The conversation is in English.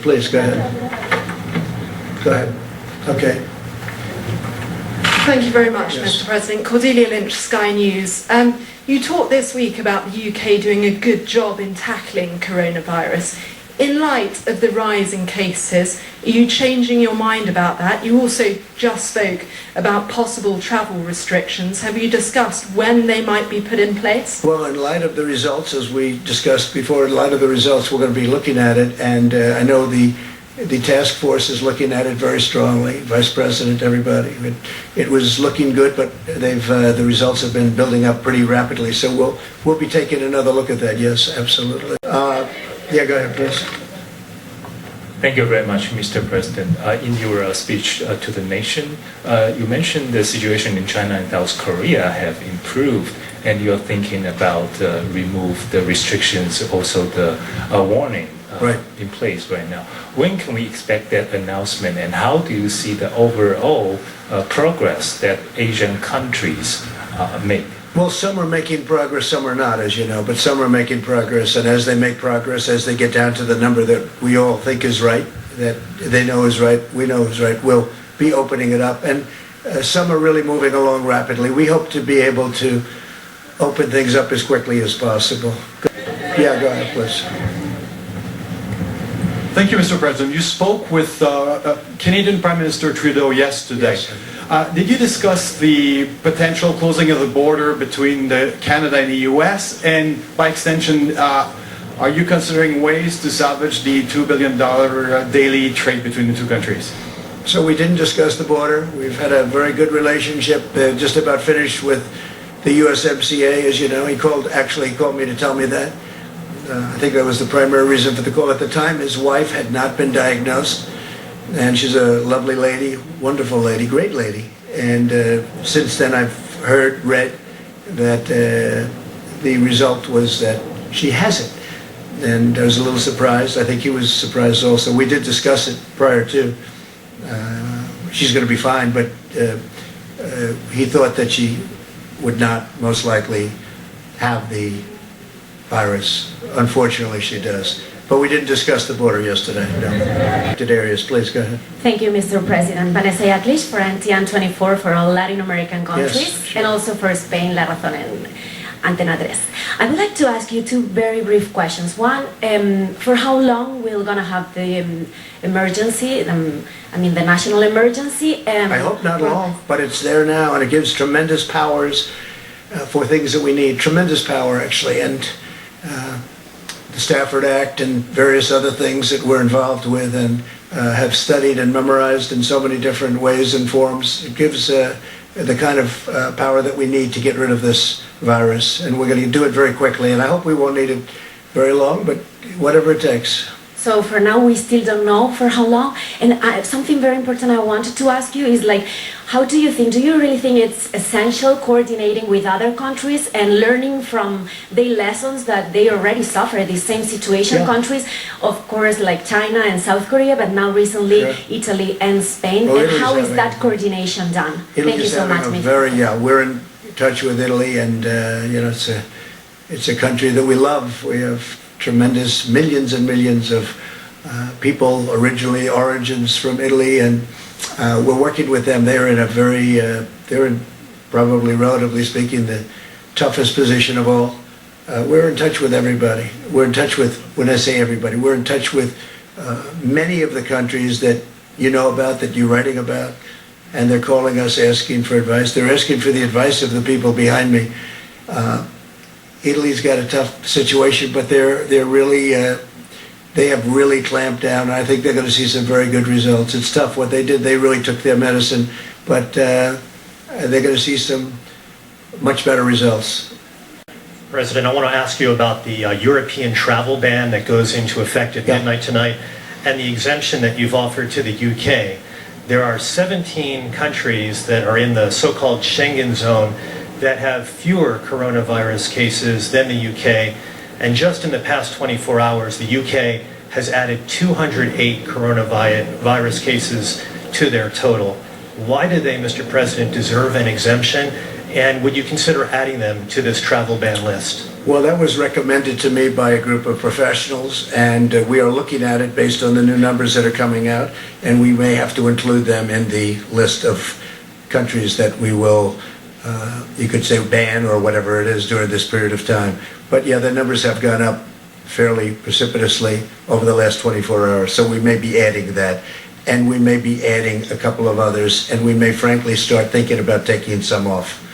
Please, go ahead. Go ahead. Okay. Thank you very much, Yes. Mr. President. Cordelia Lynch, Sky News. You talked this week about the UK doing a good job in tackling coronavirus. In light of the rise in cases, are you changing your mind about that? You also just spoke about possible travel restrictions. Have you discussed when they might be put in place? Well, in light of the results, as we discussed before, in light of the results, we're going to be looking at it, and I know the task force is looking at it very strongly. Vice President, everybody. It was looking good, but the results have been building up pretty rapidly. So we'll be taking another look at that. Yes, absolutely. Yeah, go ahead, please. Thank you very much, Mr. President. In your speech to the nation, you mentioned the situation in China and South Korea have improved, and you're thinking about remove the restrictions, also the warning in place right now. When can we expect that announcement, and how do you see the overall progress that Asian countries make? Well, some are making progress, some are not, as you know, but some are making progress, and as they make progress, as they get down to the number that we all think is right, that they know is right, we know is right, we'll be opening it up, and some are really moving along rapidly. We hope to be able to open things up as quickly as possible. Yeah, go ahead, please. Thank you, Mr. President. You spoke with Canadian Prime Minister Trudeau yesterday. Yes. Did you discuss the potential closing of the border between Canada and the U.S.? And by extension, are you considering ways to salvage the $2 billion daily trade between the two countries? So we didn't discuss the border. We've had a very good relationship, just about finished with the USMCA, as you know. He called me to tell me that. I think that was the primary reason for the call. At the time, his wife had not been diagnosed, and she's a lovely lady, wonderful lady, great lady. And since then, I've read that the result was that she has it. And I was a little surprised. I think he was surprised also. We did discuss it prior to. She's going to be fine, but he thought that she would not most likely have the virus. Unfortunately, she does. But we didn't discuss the border yesterday. No. Darius, please go ahead. Thank you, Mr. President. Vanessa Yaklish for NTN24 for all Latin American countries, Yes, sure. and also for Spain, La Razón and Antena 3. I would like to ask you two very brief questions. One, for how long we're going to have the emergency, the national emergency? I hope not long, but it's there now, and it gives tremendous powers for things that we need. Tremendous power, actually. And the Stafford Act and various other things that we're involved with and have studied and memorized in so many different ways and forms. It gives the kind of power that we need to get rid of this virus, and we're going to do it very quickly, and I hope we won't need it very long, but whatever it takes. So for now, we still don't know for how long. And something very important I wanted to ask you is, like, how do you really think it's essential coordinating with other countries and learning from their lessons that they already suffer the same situation? Yeah. Countries, of course, like China and South Korea, but now recently Sure. Italy and Spain. Well, and Italy's how is having- that coordination done? Thank you so much, Mr. We're in touch with Italy, and it's a country that we love. We have tremendous millions and millions of people, origins from Italy, and we're working with them. They're in probably, relatively speaking, the toughest position of all. We're in touch with everybody. We're in touch with, when I say everybody, we're in touch with many of the countries that you know about, that you're writing about, and they're calling us asking for advice. They're asking for the advice of the people behind me. Italy's got a tough situation, but they have really clamped down. I think they're going to see some very good results. It's tough what they did. They really took their medicine, but they're going to see some much better results. President, I want to ask you about the European travel ban that goes into effect at midnight tonight and the exemption that you've offered to the UK. There are 17 countries that are in the so-called Schengen zone that have fewer coronavirus cases than the UK. And just in the past 24 hours, the UK has added 208 coronavirus cases to their total. Why do they, Mr. President, deserve an exemption? And would you consider adding them to this travel ban list? Well, that was recommended to me by a group of professionals, and we are looking at it based on the new numbers that are coming out, and we may have to include them in the list of countries that we will, you could say, ban or whatever it is during this period of time. But yeah, the numbers have gone up fairly precipitously over the last 24 hours, so we may be adding that. And we may be adding a couple of others, and we may frankly start thinking about taking some off.